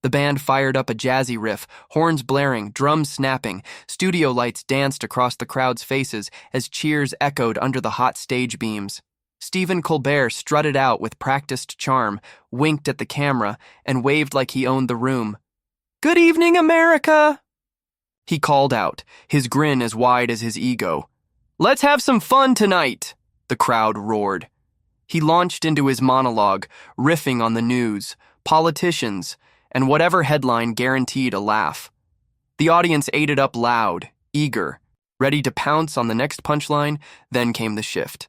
The band fired up a jazzy riff, horns blaring, drums snapping. Studio lights danced across the crowd's faces as cheers echoed under the hot stage beams. Stephen Colbert strutted out with practiced charm, winked at the camera, and waved like he owned the room. "Good evening, America!" He called out, his grin as wide as his ego. "Let's have some fun tonight!" The crowd roared. He launched into his monologue, riffing on the news, politicians, and whatever headline guaranteed a laugh. The audience ate it up loud, eager, ready to pounce on the next punchline. Then came the shift.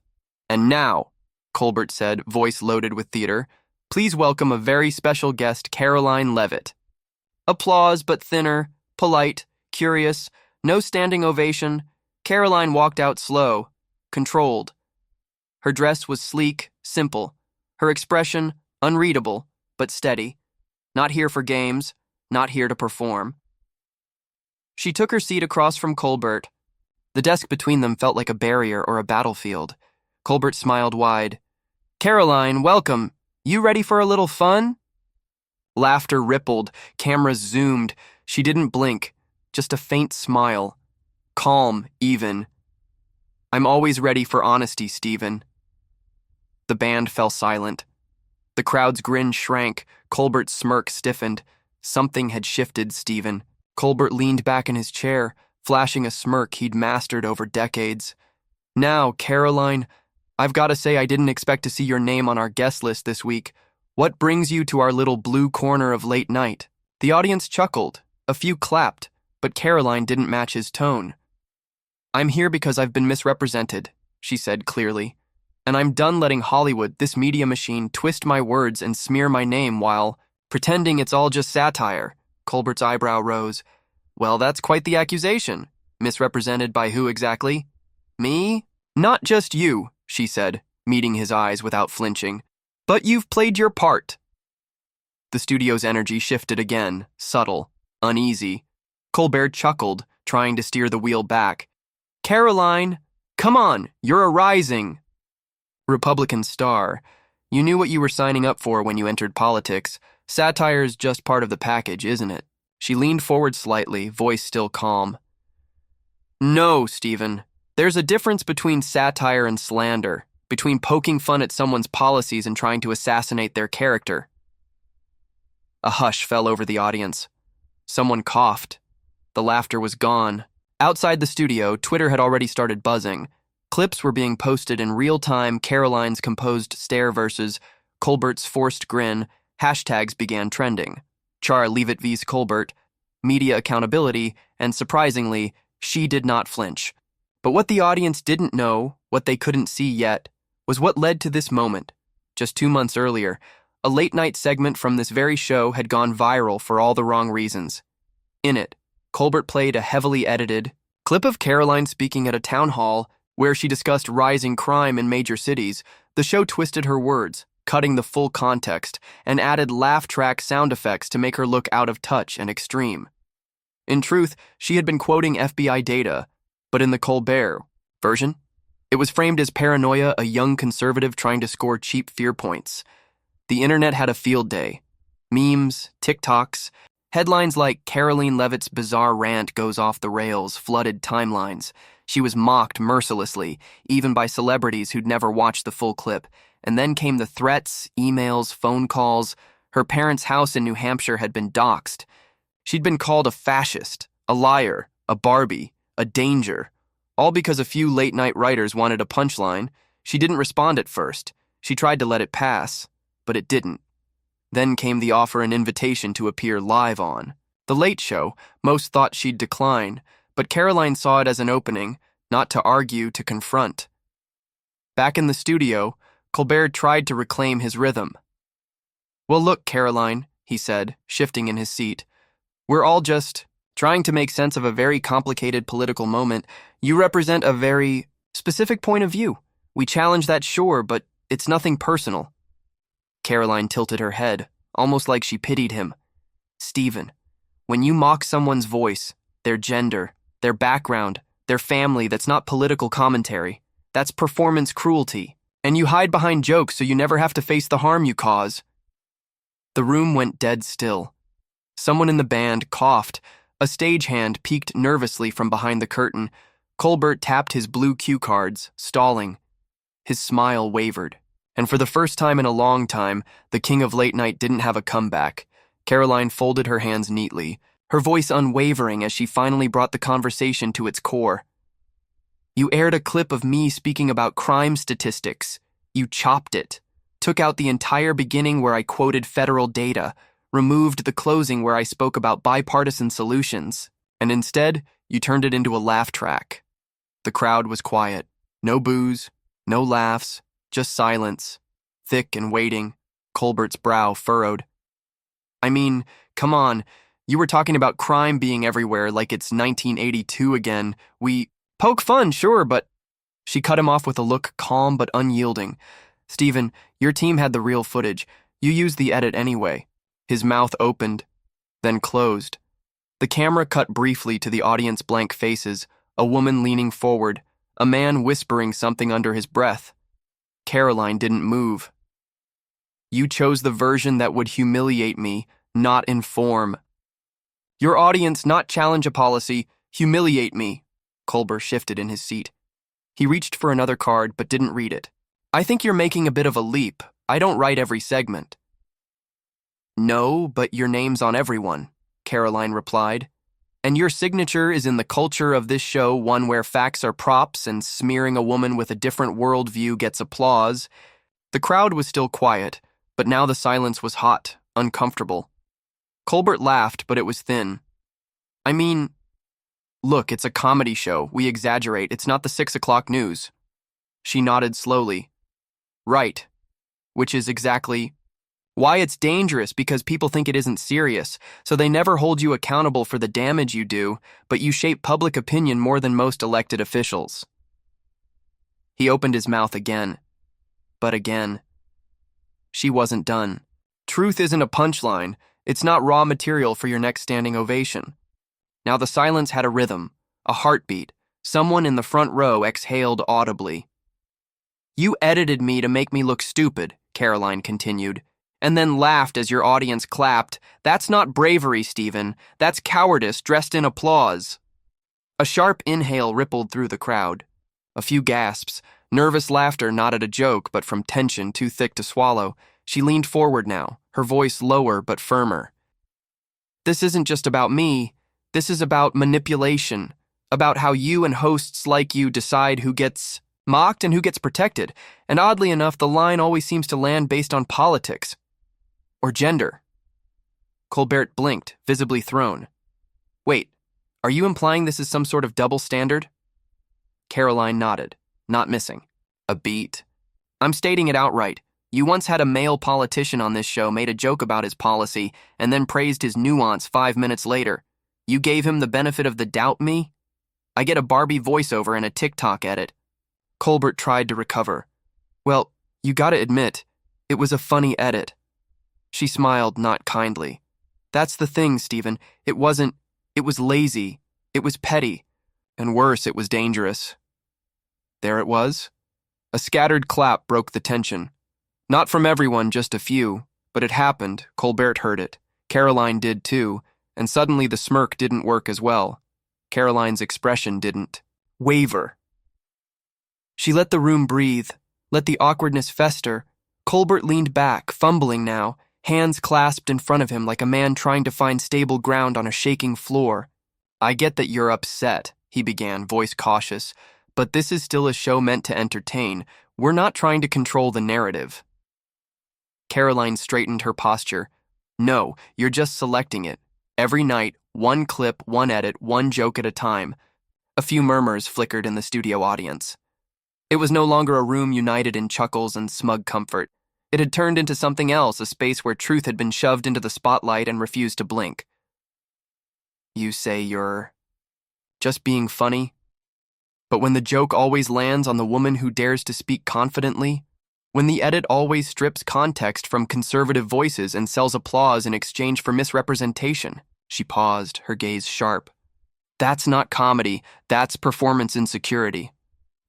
"And now," Colbert said, voice loaded with theater, "please welcome a very special guest, Karoline Leavitt." Applause, but thinner, polite, curious, no standing ovation. Karoline walked out slow, controlled. Her dress was sleek, simple. Her expression, unreadable, but steady. Not here for games, not here to perform. She took her seat across from Colbert. The desk between them felt like a barrier or a battlefield. Colbert smiled wide. "Karoline, welcome. You ready for a little fun?" Laughter rippled, cameras zoomed. She didn't blink, just a faint smile. Calm, even. "I'm always ready for honesty, Stephen." The band fell silent. The crowd's grin shrank, Colbert's smirk stiffened. Something had shifted, Stephen. Colbert leaned back in his chair, flashing a smirk he'd mastered over decades. "Now, Karoline, I've got to say I didn't expect to see your name on our guest list this week. What brings you to our little blue corner of late night?" The audience chuckled. A few clapped, but Karoline didn't match his tone. "I'm here because I've been misrepresented," she said clearly. "And I'm done letting Hollywood, this media machine, twist my words and smear my name while pretending it's all just satire." Colbert's eyebrow rose. "Well, that's quite the accusation. Misrepresented by who exactly?" "Me?" "Not just you," she said, meeting his eyes without flinching. "But you've played your part." The studio's energy shifted again, subtle, uneasy. Colbert chuckled, trying to steer the wheel back. "Karoline, come on, you're a rising Republican star. You knew what you were signing up for when you entered politics. Satire's just part of the package, isn't it?" She leaned forward slightly, voice still calm. "No, Stephen. There's a difference between satire and slander, between poking fun at someone's policies and trying to assassinate their character." A hush fell over the audience. Someone coughed. The laughter was gone. Outside the studio, Twitter had already started buzzing. Clips were being posted in real time, Karoline's composed stare versus Colbert's forced grin. Hashtags began trending. Char Leavitt vs. Colbert, media accountability, and surprisingly, she did not flinch. But what the audience didn't know, what they couldn't see yet, was what led to this moment. Just 2 months earlier, a late-night segment from this very show had gone viral for all the wrong reasons. In it, Colbert played a heavily edited clip of Karoline speaking at a town hall where she discussed rising crime in major cities. The show twisted her words, cutting the full context, and added laugh track sound effects to make her look out of touch and extreme. In truth, she had been quoting FBI data, but in the Colbert version, it was framed as paranoia, a young conservative trying to score cheap fear points. The internet had a field day. Memes, TikToks, headlines like "Karoline Leavitt's bizarre rant goes off the rails" flooded timelines. She was mocked mercilessly, even by celebrities who'd never watched the full clip. And then came the threats, emails, phone calls. Her parents' house in New Hampshire had been doxxed. She'd been called a fascist, a liar, a Barbie, a danger, all because a few late-night writers wanted a punchline. She didn't respond at first. She tried to let it pass, but it didn't. Then came the offer and invitation to appear live on The Late Show. Most thought she'd decline, but Karoline saw it as an opening, not to argue, to confront. Back in the studio, Colbert tried to reclaim his rhythm. "Well, look, Karoline," he said, shifting in his seat. "We're all just trying to make sense of a very complicated political moment. You represent a very specific point of view. We challenge that, sure, but it's nothing personal." Karoline tilted her head, almost like she pitied him. "Stephen, when you mock someone's voice, their gender, their background, their family, that's not political commentary. That's performance cruelty. And you hide behind jokes so you never have to face the harm you cause." The room went dead still. Someone in the band coughed. A stagehand peeked nervously from behind the curtain. Colbert tapped his blue cue cards, stalling. His smile wavered. And for the first time in a long time, the king of late night didn't have a comeback. Karoline folded her hands neatly, her voice unwavering as she finally brought the conversation to its core. You aired a clip of me speaking about crime statistics. You chopped it, took out the entire beginning where I quoted federal data, removed the closing where I spoke about bipartisan solutions, and instead, you turned it into a laugh track. The crowd was quiet. No boos, no laughs, just silence, thick and waiting. Colbert's brow furrowed. I mean, come on, you were talking about crime being everywhere like it's 1982 again. We poke fun, sure, but... She cut him off with a look calm but unyielding. Stephen, your team had the real footage. You used the edit anyway. His mouth opened, then closed. The camera cut briefly to the audience blank faces, a woman leaning forward, a man whispering something under his breath. Karoline didn't move. You chose the version that would humiliate me, not inform. Your audience not challenge a policy, humiliate me. Colbert shifted in his seat. He reached for another card but didn't read it. I think you're making a bit of a leap. I don't write every segment. No, but your name's on everyone, Karoline replied. And your signature is in the culture of this show, one where facts are props and smearing a woman with a different worldview gets applause. The crowd was still quiet, but now the silence was hot, uncomfortable. Colbert laughed, but it was thin. I mean, look, it's a comedy show. We exaggerate. It's not the 6 o'clock news. She nodded slowly. Right. Which is exactly why it's dangerous, because people think it isn't serious, so they never hold you accountable for the damage you do, but you shape public opinion more than most elected officials. He opened his mouth again. But again. She wasn't done. Truth isn't a punchline. It's not raw material for your next standing ovation. Now the silence had a rhythm, a heartbeat. Someone in the front row exhaled audibly. You edited me to make me look stupid, Karoline continued, and then laughed as your audience clapped. That's not bravery, Stephen. That's cowardice dressed in applause. A sharp inhale rippled through the crowd. A few gasps, nervous laughter not at a joke but from tension too thick to swallow. She leaned forward now, her voice lower but firmer. This isn't just about me. This is about manipulation, about how you and hosts like you decide who gets mocked and who gets protected, and oddly enough, the line always seems to land based on politics. Or gender. Colbert blinked, visibly thrown. Wait, are you implying this is some sort of double standard? Karoline nodded, not missing. A beat. I'm stating it outright. You once had a male politician on this show made a joke about his policy and then praised his nuance 5 minutes later. You gave him the benefit of the doubt, me? I get a Barbie voiceover and a TikTok edit. Colbert tried to recover. Well, you gotta admit, it was a funny edit. She smiled, not kindly. That's the thing, Stephen. It was lazy. It was petty. And worse, it was dangerous. There it was. A scattered clap broke the tension. Not from everyone, just a few. But it happened. Colbert heard it. Karoline did too. And suddenly the smirk didn't work as well. Karoline's expression didn't waver. She let the room breathe, let the awkwardness fester. Colbert leaned back, fumbling now, hands clasped in front of him like a man trying to find stable ground on a shaking floor. I get that you're upset, he began, voice cautious, but this is still a show meant to entertain. We're not trying to control the narrative. Karoline straightened her posture. No, you're just selecting it. Every night, one clip, one edit, one joke at a time. A few murmurs flickered in the studio audience. It was no longer a room united in chuckles and smug comfort. It had turned into something else, a space where truth had been shoved into the spotlight and refused to blink. You say you're just being funny? But when the joke always lands on the woman who dares to speak confidently, when the edit always strips context from conservative voices and sells applause in exchange for misrepresentation, she paused, her gaze sharp. That's not comedy, that's performance insecurity.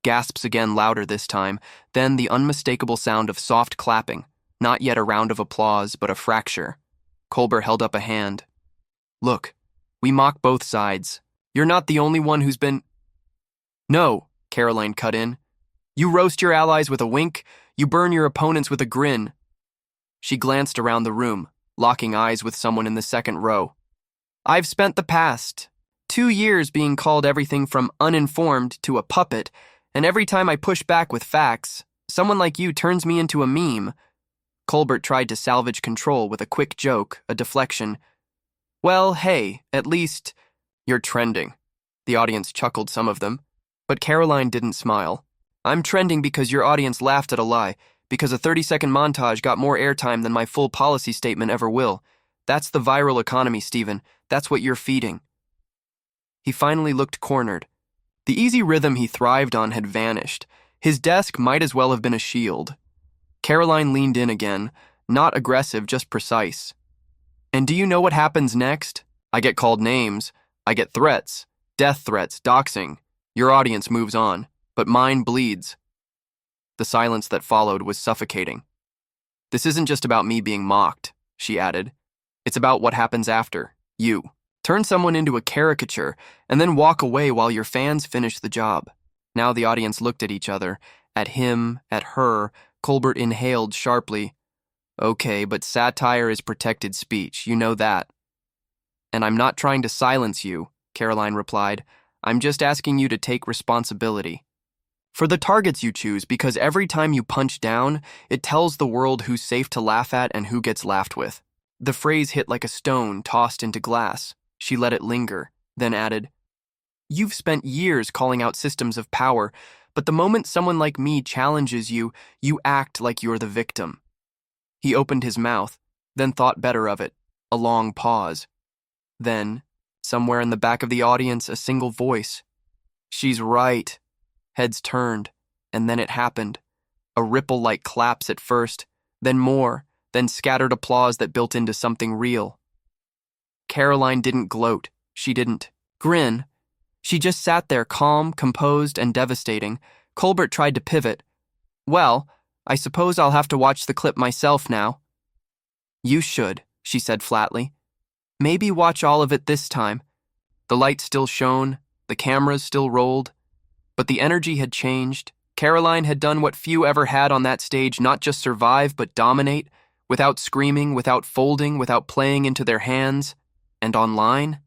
Gasps again, louder this time, then the unmistakable sound of soft clapping, not yet a round of applause, but a fracture. Colbert held up a hand. Look, we mock both sides. You're not the only one who's been. No, Karoline cut in. You roast your allies with a wink, you burn your opponents with a grin. She glanced around the room, locking eyes with someone in the second row. I've spent the past 2 years being called everything from uninformed to a puppet, and every time I push back with facts, someone like you turns me into a meme. Colbert tried to salvage control with a quick joke, a deflection. Well, hey, at least you're trending. The audience chuckled, some of them, but Karoline didn't smile. I'm trending because your audience laughed at a lie, because a 30-second montage got more airtime than my full policy statement ever will. That's the viral economy, Stephen. That's what you're feeding. He finally looked cornered. The easy rhythm he thrived on had vanished. His desk might as well have been a shield. Karoline leaned in again, not aggressive, just precise. And do you know what happens next? I get called names. I get threats. Death threats, doxing. Your audience moves on, but mine bleeds. The silence that followed was suffocating. This isn't just about me being mocked, she added. It's about what happens after. You turn someone into a caricature and then walk away while your fans finish the job. Now the audience looked at each other, at him, at her. Colbert inhaled sharply. Okay, but satire is protected speech, you know that. And I'm not trying to silence you, Karoline replied. I'm just asking you to take responsibility for the targets you choose, because every time you punch down, it tells the world who's safe to laugh at and who gets laughed with. The phrase hit like a stone tossed into glass. She let it linger, then added, You've spent years calling out systems of power, but the moment someone like me challenges you, you act like you're the victim. He opened his mouth, then thought better of it. A long pause. Then, somewhere in the back of the audience, a single voice. She's right. Heads turned, and then it happened. A ripple-like claps at first, then more, then scattered applause that built into something real. Karoline didn't gloat. She didn't grin. She just sat there, calm, composed, and devastating. Colbert tried to pivot. Well, I suppose I'll have to watch the clip myself now. You should, she said flatly. Maybe watch all of it this time. The light still shone, the cameras still rolled, but the energy had changed. Karoline had done what few ever had on that stage, not just survive, but dominate, without screaming, without folding, without playing into their hands. And online?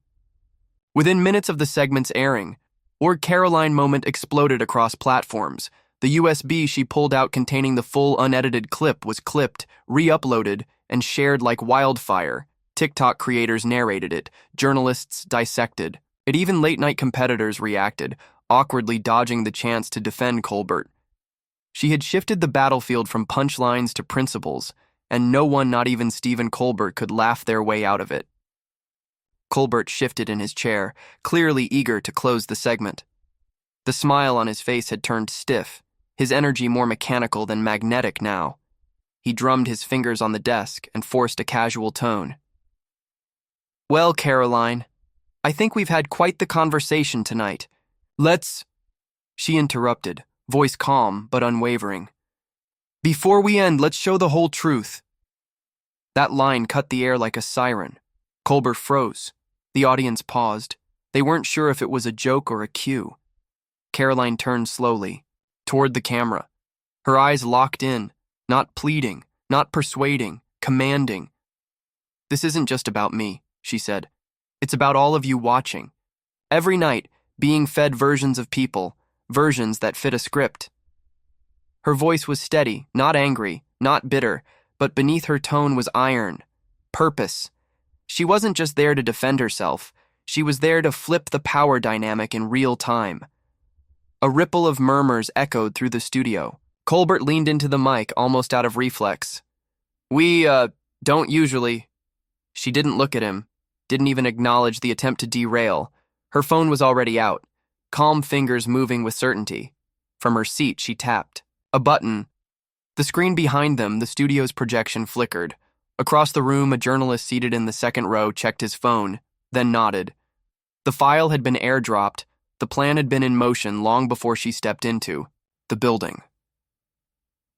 Within minutes of the segment's airing, Org Karoline moment exploded across platforms. The USB she pulled out containing the full unedited clip was clipped, re-uploaded, and shared like wildfire. TikTok creators narrated it, journalists dissected. And even late-night competitors reacted, awkwardly dodging the chance to defend Colbert. She had shifted the battlefield from punchlines to principles, and no one, not even Stephen Colbert, could laugh their way out of it. Colbert shifted in his chair, clearly eager to close the segment. The smile on his face had turned stiff, his energy more mechanical than magnetic now. He drummed his fingers on the desk and forced a casual tone. Well, Karoline, I think we've had quite the conversation tonight. Let's... She interrupted, voice calm but unwavering. Before we end, let's show the whole truth. That line cut the air like a siren. Colbert froze. The audience paused. They weren't sure if it was a joke or a cue. Karoline turned slowly, toward the camera. Her eyes locked in, not pleading, not persuading, commanding. This isn't just about me, she said. It's about all of you watching. Every night, being fed versions of people, versions that fit a script. Her voice was steady, not angry, not bitter, but beneath her tone was iron, purpose. She wasn't just there to defend herself. She was there to flip the power dynamic in real time. A ripple of murmurs echoed through the studio. Colbert leaned into the mic almost out of reflex. We, don't usually... She didn't look at him, didn't even acknowledge the attempt to derail. Her phone was already out, calm fingers moving with certainty. From her seat, she tapped. A button. The screen behind them, the studio's projection, flickered. Across the room, a journalist seated in the second row checked his phone, then nodded. The file had been airdropped. The plan had been in motion long before she stepped into the building.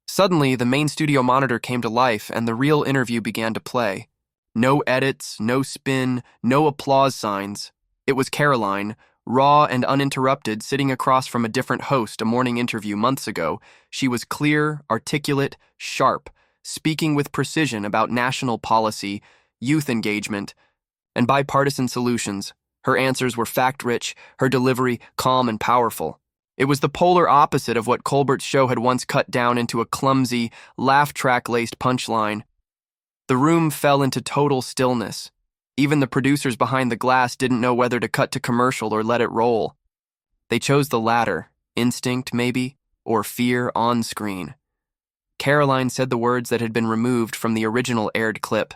Suddenly, the main studio monitor came to life and the real interview began to play. No edits, no spin, no applause signs. It was Karoline, raw and uninterrupted, sitting across from a different host a morning interview months ago. She was clear, articulate, sharp, speaking with precision about national policy, youth engagement, and bipartisan solutions. Her answers were fact-rich, her delivery calm and powerful. It was the polar opposite of what Colbert's show had once cut down into a clumsy, laugh-track-laced punchline. The room fell into total stillness. Even the producers behind the glass didn't know whether to cut to commercial or let it roll. They chose the latter, instinct maybe, or fear on screen. Karoline said the words that had been removed from the original aired clip.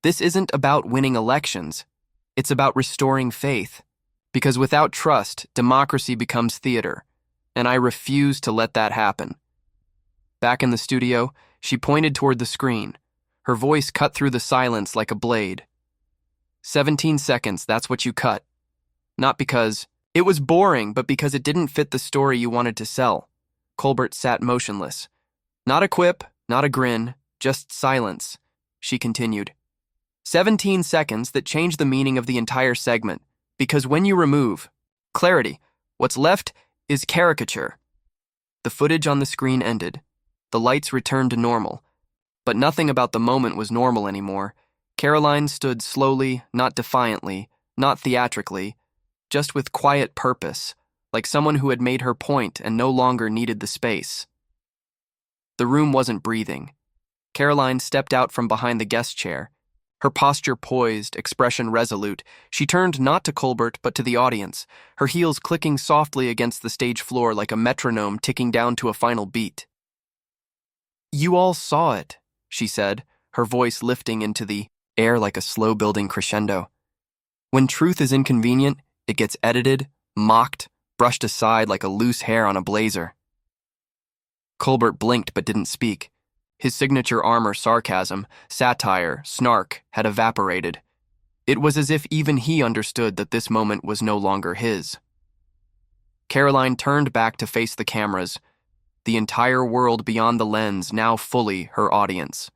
This isn't about winning elections. It's about restoring faith. Because without trust, democracy becomes theater, and I refuse to let that happen. Back in the studio, she pointed toward the screen. Her voice cut through the silence like a blade. 17 seconds, that's what you cut. Not because it was boring, but because it didn't fit the story you wanted to sell. Colbert sat motionless. Not a quip, not a grin, just silence. She continued. 17 seconds that changed the meaning of the entire segment. Because when you remove clarity, what's left is caricature. The footage on the screen ended. The lights returned to normal. But nothing about the moment was normal anymore. Karoline stood slowly, not defiantly, not theatrically, just with quiet purpose, like someone who had made her point and no longer needed the space. The room wasn't breathing. Karoline stepped out from behind the guest chair. Her posture poised, expression resolute. She turned not to Colbert, but to the audience, her heels clicking softly against the stage floor like a metronome ticking down to a final beat. You all saw it, she said, her voice lifting into the air like a slow-building crescendo. When truth is inconvenient, it gets edited, mocked, brushed aside like a loose hair on a blazer. Colbert blinked but didn't speak. His signature armor sarcasm, satire, snark had evaporated. It was as if even he understood that this moment was no longer his. Karoline turned back to face the cameras, the entire world beyond the lens now fully her audience.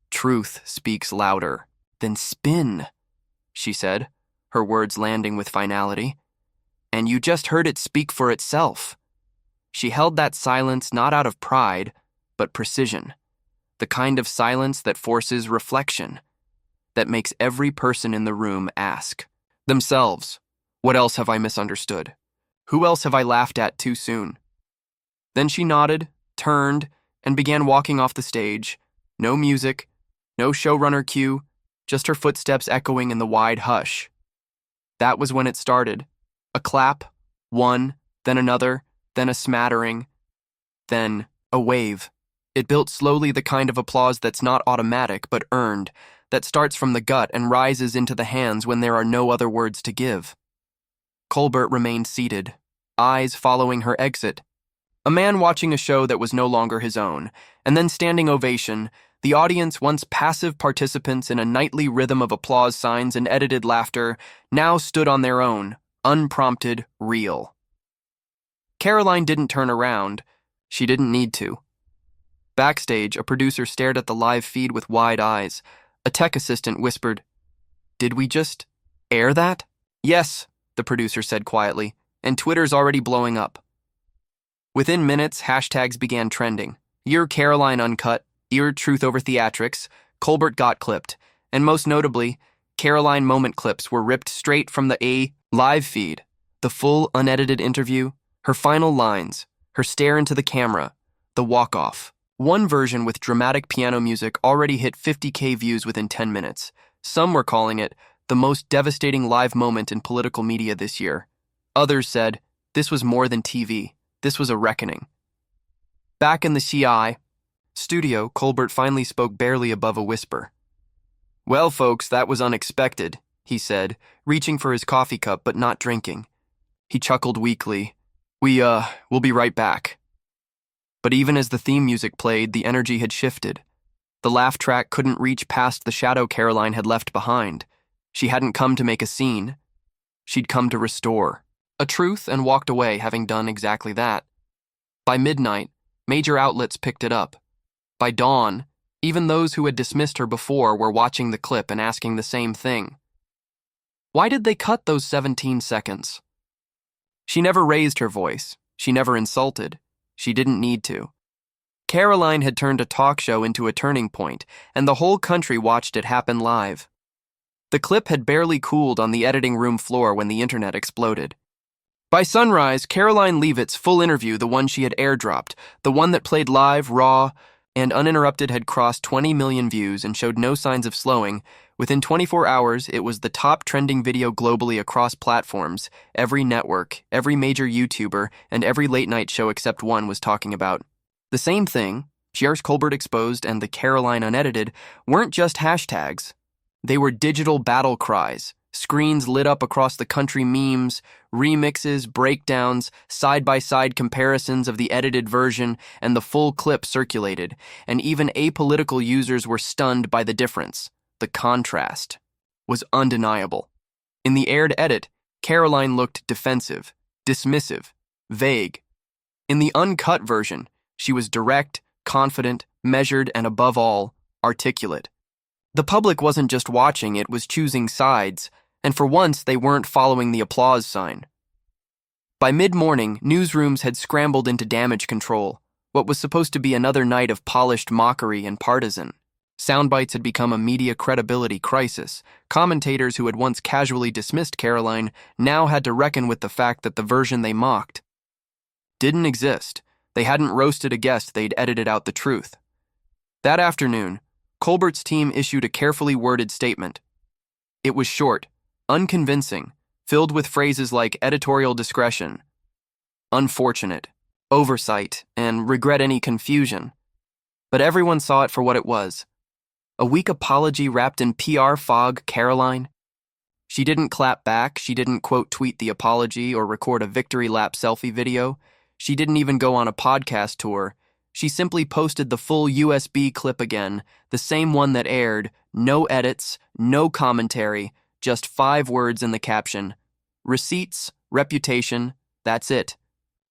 Truth speaks louder than spin, she said, her words landing with finality. And you just heard it speak for itself. She held that silence not out of pride, but precision, the kind of silence that forces reflection, that makes every person in the room ask themselves, what else have I misunderstood? Who else have I laughed at too soon? Then she nodded, turned, and began walking off the stage. No music, no showrunner cue, just her footsteps echoing in the wide hush. That was when it started. A clap, one, then another, then a smattering, then a wave. It built slowly, the kind of applause that's not automatic but earned, that starts from the gut and rises into the hands when there are no other words to give. Colbert remained seated, eyes following her exit. A man watching a show that was no longer his own, and then standing ovation, the audience, once passive participants in a nightly rhythm of applause signs and edited laughter, now stood on their own, unprompted, real. Karoline didn't turn around. She didn't need to. Backstage, a producer stared at the live feed with wide eyes. A tech assistant whispered, "Did we just air that?" "Yes," the producer said quietly, "and Twitter's already blowing up." Within minutes, hashtags began trending. Ear Karoline uncut, ear truth over theatrics, Colbert got clipped, and most notably, Karoline moment clips were ripped straight from the live feed. The full, unedited interview, her final lines, her stare into the camera, the walk-off. One version with dramatic piano music already hit 50K views within 10 minutes. Some were calling it the most devastating live moment in political media this year. Others said, this was more than TV. This was a reckoning. Back in the CI studio, Colbert finally spoke barely above a whisper. "Well, folks, that was unexpected," he said, reaching for his coffee cup but not drinking. He chuckled weakly. We'll be right back." But even as the theme music played, the energy had shifted. The laugh track couldn't reach past the shadow Karoline had left behind. She hadn't come to make a scene. She'd come to restore a truth and walked away having done exactly that. By midnight, major outlets picked it up. By dawn, Even those who had dismissed her before were watching the clip and asking the same thing. Why did they cut those 17 seconds? She never raised her voice. She never insulted. She didn't need to. Karoline had turned a talk show into a turning point, and the whole country watched it happen live. The clip had barely cooled on the editing room floor when the internet exploded. By sunrise, Karoline Leavitt's full interview, the one she had airdropped, the one that played live, raw, and uninterrupted, had crossed 20 million views and showed no signs of slowing. Within 24 hours, it was the top trending video globally across platforms. Every network, every major YouTuber, and every late-night show except one was talking about the same thing. Cheers Colbert Exposed and the Karoline Unedited weren't just hashtags. They were digital battle cries. Screens lit up across the country, memes, remixes, breakdowns, side-by-side comparisons of the edited version, and the full clip circulated, and even apolitical users were stunned by the difference. The contrast was undeniable. In the aired edit, Karoline looked defensive, dismissive, vague. In the uncut version, she was direct, confident, measured, and above all, articulate. The public wasn't just watching, it was choosing sides, and for once they weren't following the applause sign. By mid-morning, newsrooms had scrambled into damage control, what was supposed to be another night of polished mockery and partisan. Soundbites had become a media credibility crisis. Commentators who had once casually dismissed Karoline now had to reckon with the fact that the version they mocked didn't exist. They hadn't roasted a guest, they'd edited out the truth. That afternoon, Colbert's team issued a carefully worded statement. It was short, unconvincing, filled with phrases like editorial discretion, unfortunate, oversight, and regret any confusion. But everyone saw it for what it was. A weak apology wrapped in PR fog. Karoline. She didn't clap back, she didn't quote-tweet the apology or record a victory lap selfie video. She didn't even go on a podcast tour. She simply posted the full USB clip again, the same one that aired, no edits, no commentary, just 5 words in the caption. Receipts, reputation, that's it.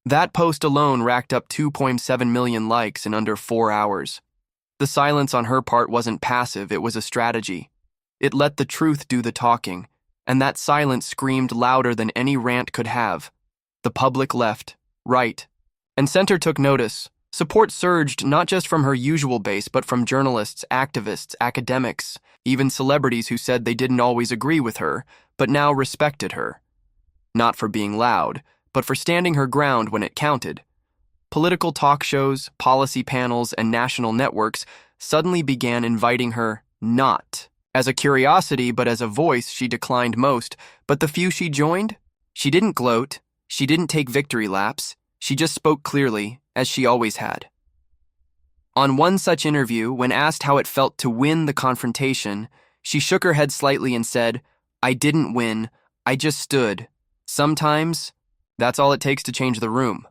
That post alone racked up 2.7 million likes in under 4 hours. The silence on her part wasn't passive, it was a strategy. It let the truth do the talking, and that silence screamed louder than any rant could have. The public left, right, and center took notice. Support surged not just from her usual base, but from journalists, activists, academics, even celebrities who said they didn't always agree with her, but now respected her. Not for being loud, but for standing her ground when it counted. Political talk shows, policy panels, and national networks suddenly began inviting her not as a curiosity, but as a voice she declined most. But the few she joined? She didn't gloat, she didn't take victory laps, she just spoke clearly, as she always had. On one such interview, when asked how it felt to win the confrontation, she shook her head slightly and said, "I didn't win, I just stood. Sometimes, that's all it takes to change the room."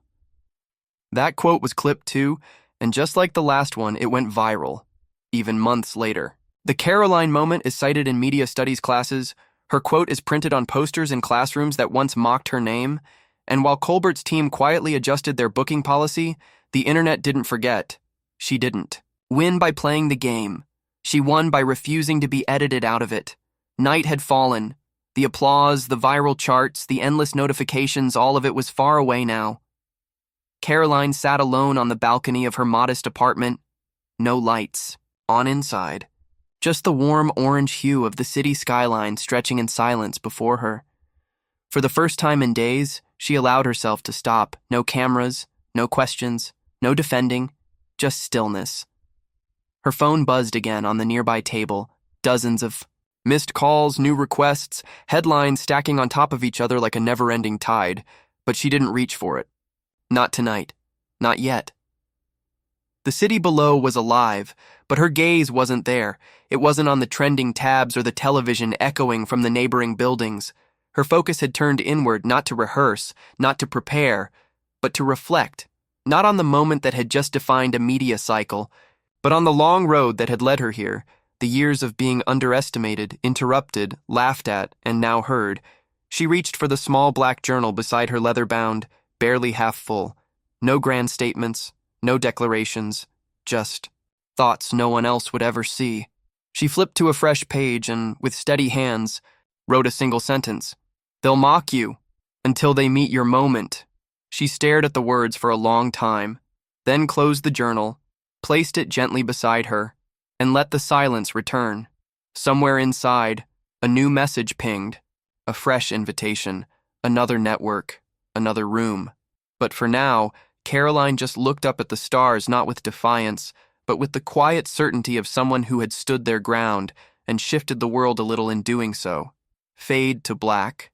That quote was clipped too, and just like the last one, it went viral, even months later. The Karoline moment is cited in media studies classes, her quote is printed on posters in classrooms that once mocked her name, and while Colbert's team quietly adjusted their booking policy, the internet didn't forget. She didn't win by playing the game. She won by refusing to be edited out of it. Night had fallen. The applause, the viral charts, the endless notifications, all of it was far away now. Karoline sat alone on the balcony of her modest apartment. No lights. On inside. Just the warm orange hue of the city skyline stretching in silence before her. For the first time in days, she allowed herself to stop. No cameras, no questions, no defending, just stillness. Her phone buzzed again on the nearby table, dozens of missed calls, new requests, headlines stacking on top of each other like a never-ending tide, but she didn't reach for it. Not tonight. Not yet. The city below was alive, but her gaze wasn't there. It wasn't on the trending tabs or the television echoing from the neighboring buildings. Her focus had turned inward, not to rehearse, not to prepare, but to reflect, not on the moment that had just defined a media cycle, but on the long road that had led her here, the years of being underestimated, interrupted, laughed at, and now heard. She reached for the small black journal beside her leather-bound, barely half full. No grand statements, no declarations, just thoughts no one else would ever see. She flipped to a fresh page and, with steady hands, wrote a single sentence. "They'll mock you until they meet your moment." She stared at the words for a long time, then closed the journal, placed it gently beside her, and let the silence return. Somewhere inside, a new message pinged, a fresh invitation, another network, another room. But for now, Karoline just looked up at the stars not with defiance, but with the quiet certainty of someone who had stood their ground and shifted the world a little in doing so. Fade to black.